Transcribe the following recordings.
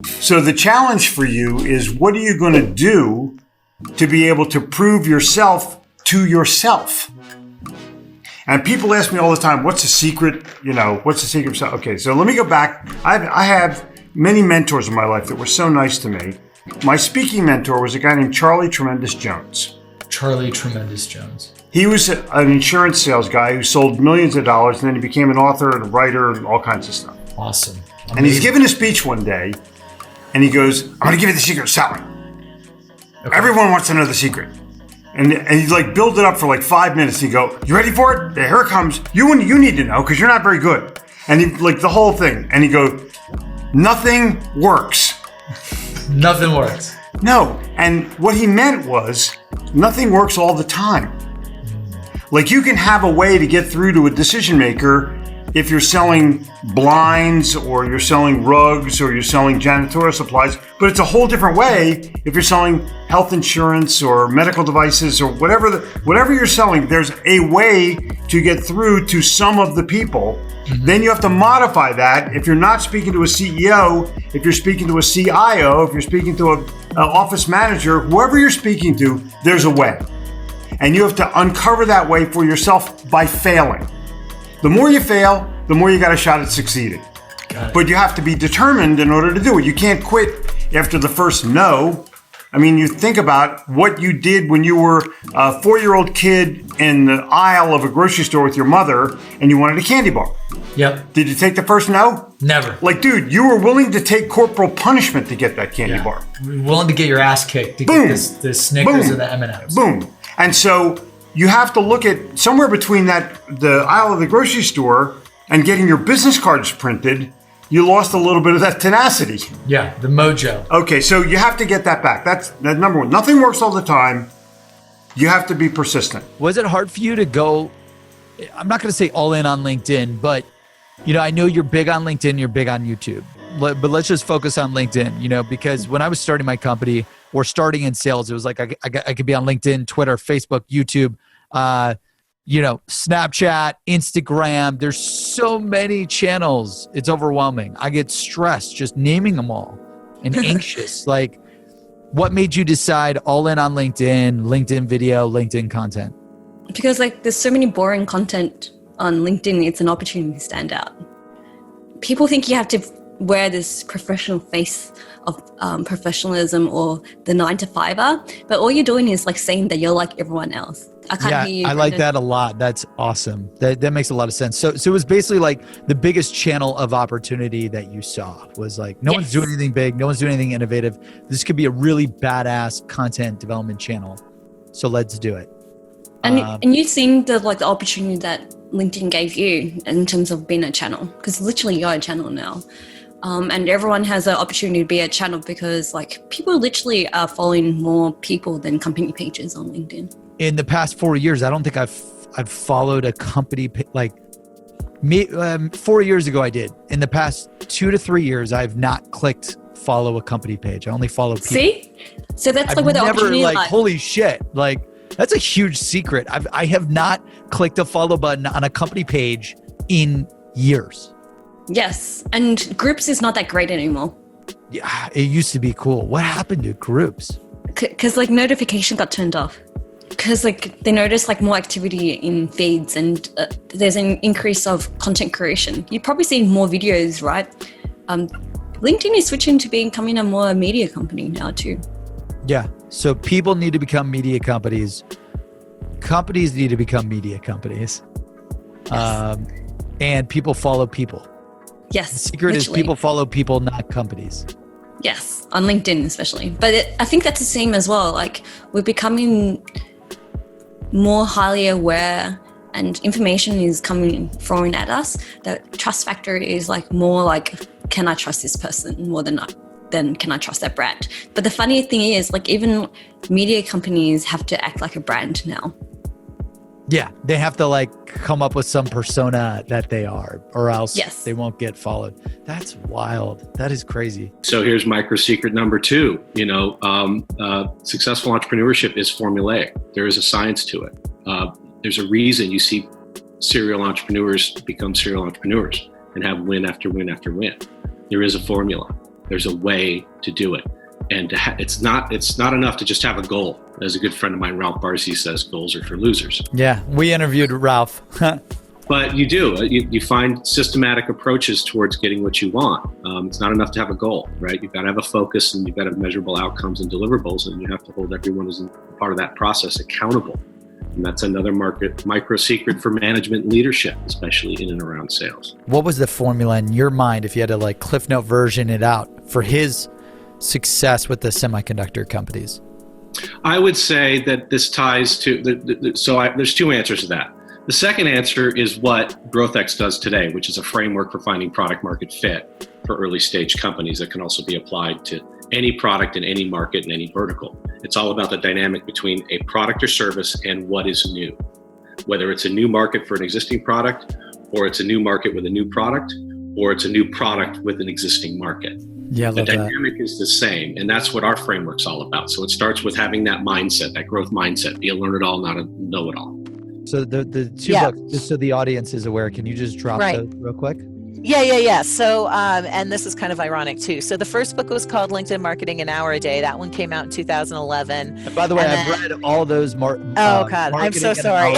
So the challenge for you is, what are you going to do to be able to prove yourself to yourself? And people ask me all the time, what's the secret? What's the secret? Okay, so let me go back. I have many mentors in my life that were so nice to me. My speaking mentor was a guy named Charlie Tremendous Jones. Charlie Tremendous Jones. He was an insurance sales guy who sold millions of dollars, and then he became an author and a writer and all kinds of stuff. Awesome. Amazing. And he's giving a speech one day, and he goes, I'm going to give you the secret of selling. Okay. Everyone wants to know the secret. And he build it up for 5 minutes. And he go, you ready for it? Here it comes. You need to know because you're not very good. And he the whole thing. And he go, nothing works. Nothing works. No. And what he meant was nothing works all the time. You can have a way to get through to a decision maker if you're selling blinds or you're selling rugs or you're selling janitorial supplies, but it's a whole different way if you're selling health insurance or medical devices or whatever you're selling. There's a way to get through to some of the people. Mm-hmm. Then you have to modify that. If you're not speaking to a CEO, if you're speaking to a CIO, if you're speaking to an office manager, whoever you're speaking to, there's a way. And you have to uncover that way for yourself by failing. The more you fail, the more you got a shot at succeeding. But you have to be determined in order to do it. You can't quit after the first no. I mean, you think about what you did when you were a 4-year-old kid in the aisle of a grocery store with your mother and you wanted a candy bar. Yep. Did you take the first no? Never. Dude, you were willing to take corporal punishment to get that candy bar. You're willing to get your ass kicked to get the Snickers or the M&Ms. Boom. And so you have to look at somewhere between the aisle of the grocery store and getting your business cards printed. You lost a little bit of that tenacity. Yeah, the mojo. Okay, so you have to get that back. That's number one. Nothing works all the time. You have to be persistent. Was it hard for you to go, I'm not going to say all in on LinkedIn, but I know you're big on LinkedIn, you're big on YouTube, but let's just focus on LinkedIn, because when I was starting my company or starting in sales, it was I could be on LinkedIn, Twitter, Facebook, YouTube, Snapchat, Instagram. There's so many channels. It's overwhelming. I get stressed just naming them all and anxious. What made you decide all in on LinkedIn video, LinkedIn content? Because there's so many boring content on LinkedIn. It's an opportunity to stand out. People think you have to wear this professional face of professionalism or the 9-to-5er, but all you're doing is saying that you're like everyone else. I can't hear you. I like that a lot. That's awesome. That makes a lot of sense. So it was basically the biggest channel of opportunity that you saw was no one's doing anything big. No one's doing anything innovative. This could be a really badass content development channel. So let's do it. And you've seen the opportunity that LinkedIn gave you in terms of being a channel, because literally you're a channel now. And everyone has an opportunity to be a channel because people literally are following more people than company pages on LinkedIn. In the past 4 years, I don't think I've followed a company 4 years ago I did. In the past 2 to 3 years, I've not clicked follow a company page. I only follow people. See? So that's where the opportunity lies. Holy shit. That's a huge secret. I have not clicked a follow button on a company page in years. Yes. And groups is not that great anymore. Yeah, it used to be cool. What happened to groups? Because notification got turned off. Because they notice more activity in feeds and there's an increase of content creation. You've probably seen more videos, right? LinkedIn is switching to becoming a more media company now too. Yeah. So people need to become media companies. Companies need to become media companies. Yes. And people follow people. Yes. The secret literally. is people follow people, not companies. Yes. On LinkedIn especially. But I think that's the same as well. We're becoming more highly aware and information is throwing at us. The trust factor is more can I trust this person more than can I trust that brand? But the funny thing is even media companies have to act like a brand now. Yeah, they have to come up with some persona that they are, or else they won't get followed. That's wild. That is crazy. So here's micro secret number 2. Successful entrepreneurship is formulaic. There is a science to it. There's a reason you see serial entrepreneurs become serial entrepreneurs and have win after win after win. There is a formula. There's a way to do it. And it's not enough to just have a goal. As a good friend of mine, Ralph Barcy, says, goals are for losers. Yeah, we interviewed Ralph. But you do. You find systematic approaches towards getting what you want. It's not enough to have a goal, right? You've got to have a focus, and you've got to have measurable outcomes and deliverables, and you have to hold everyone who's part of that process accountable. And that's another micro secret for management and leadership, especially in and around sales. What was the formula in your mind, if you had to like Cliff Note version it out, for his success with the semiconductor companies? I would say that this ties to, there's two answers to that. The second answer is what GrowthX does today, which is a framework for finding product market fit for early stage companies that can also be applied to any product in any market in any vertical. It's all about the dynamic between a product or service and what is new. Whether it's a new market for an existing product, or it's a new market with a new product, or it's a new product with an existing market. Yeah, the dynamic is the same, and that's what our framework's all about. So it starts with having that mindset, that growth mindset, be a learn-it-all, not a know-it-all. So the two books, just so the audience is aware, can you just drop those real quick? Yeah. So, and this is kind of ironic too. So the first book was called LinkedIn Marketing an Hour a Day. That one came out in 2011. And by the way, I've read all those. Oh God, I'm so sorry.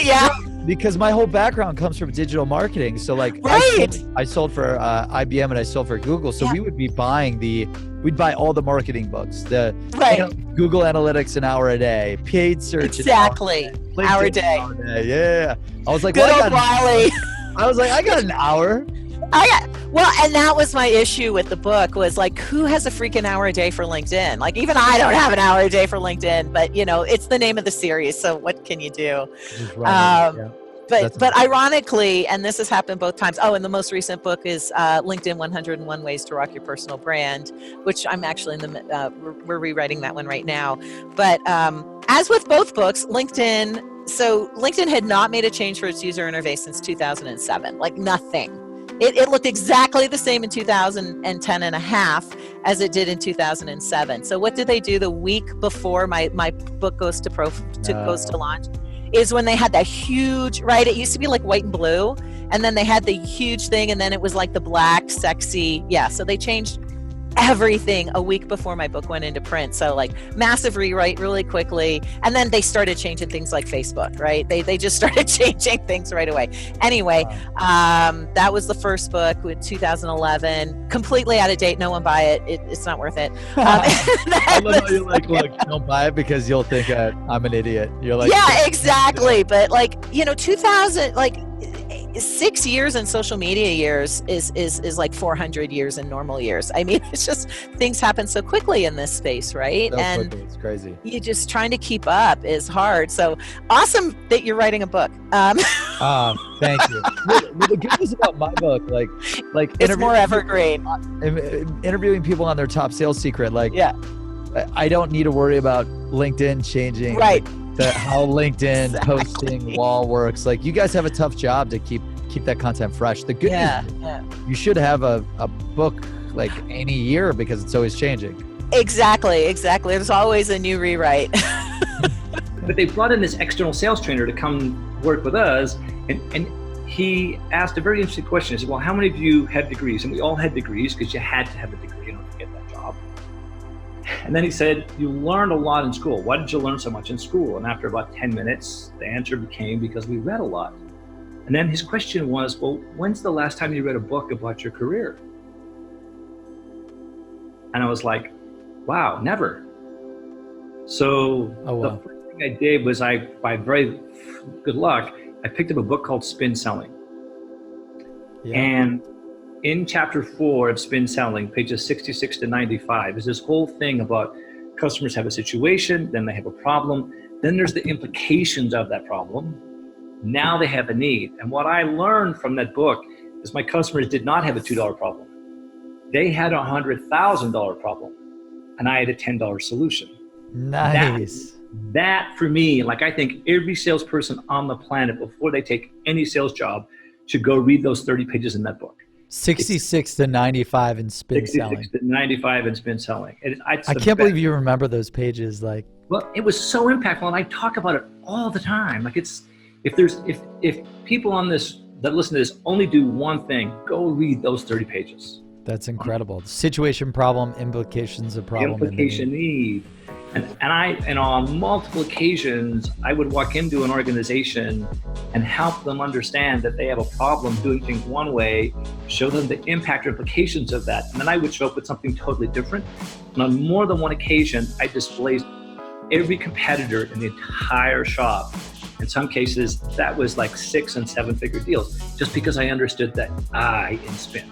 Yeah. Because my whole background comes from digital marketing. So like I sold for IBM and I sold for Google. So we would be buying we'd buy all the marketing books, Google Analytics an hour a day, paid search exactly hour a day. Yeah. I was like, good old Riley. I was like, I got an hour. And that was my issue with the book, was like, who has a freaking hour a day for LinkedIn? Like, even I don't have an hour a day for LinkedIn, but it's the name of the series. So what can you do? But ironically, and this has happened both times. Oh, and the most recent book is LinkedIn 101 Ways to Rock Your Personal Brand, which I'm actually we're rewriting that one right now. But as with both books, LinkedIn had not made a change for its user interface since 2007, like nothing. It looked exactly the same in 2010 and a half as it did in 2007. So what did they do the week before my book goes to launch? Is when they had that huge, right? It used to be like white and blue, and then they had the huge thing, and then it was like the black, sexy. Yeah, so they changed everything a week before my book went into print. So like massive rewrite really quickly. And then they started changing things like Facebook, right? They just started changing things right away. Anyway, that was the first book with 2011, completely out of date. No one buy it. It's not worth it. I love how you're like, look, don't buy it because you'll think I'm an idiot. You're like, yeah, exactly. But 2000, 6 years in social media years is like 400 years in normal years. I mean, it's just things happen so quickly in this space, right? And it's crazy. You just trying to keep up is hard. So awesome that you're writing a book. Thank you. The good news about my book, like it's more evergreen. Interviewing people on their top sales secret, I don't need to worry about LinkedIn changing. Right. How LinkedIn posting wall works. Like, you guys have a tough job to keep that content fresh. The good news, you should have a book like any year because it's always changing. Exactly. There's always a new rewrite. But they brought in this external sales trainer to come work with us, and he asked a very interesting question. He said, well, how many of you have degrees? And we all had degrees because you had to have a degree in order to get that job. And then he said, you learned a lot in school. Why did you learn so much in school? And after about 10 minutes, the answer became, because we read a lot. And then his question was, well, when's the last time you read a book about your career? And I was like, wow, never. So the first thing I did was by very good luck, I picked up a book called Spin Selling. Yeah. And in chapter 4 of Spin Selling, pages 66 to 95, is this whole thing about customers have a situation, then they have a problem, then there's the implications of that problem. Now they have a need. And what I learned from that book is my customers did not have a $2 problem. They had a $100,000 problem, and I had a $10 solution. Nice. That for me, I think every salesperson on the planet, before they take any sales job, should go read those 30 pages in that book. 66 to 95 in Spin 66 Selling. 66 to 95 in Spin Selling. I can't believe you remember those pages. Well, it was so impactful, and I talk about it all the time. If people on this that listen to this only do one thing, go read those 30 pages. That's incredible. Situation, problem, implications of problem. Implication need. And on multiple occasions, I would walk into an organization and help them understand that they have a problem doing things one way, show them the impact or implications of that. And then I would show up with something totally different. And on more than one occasion, I displaced every competitor in the entire shop. In some cases, that was like 6- and 7-figure deals, just because I understood that I in spin.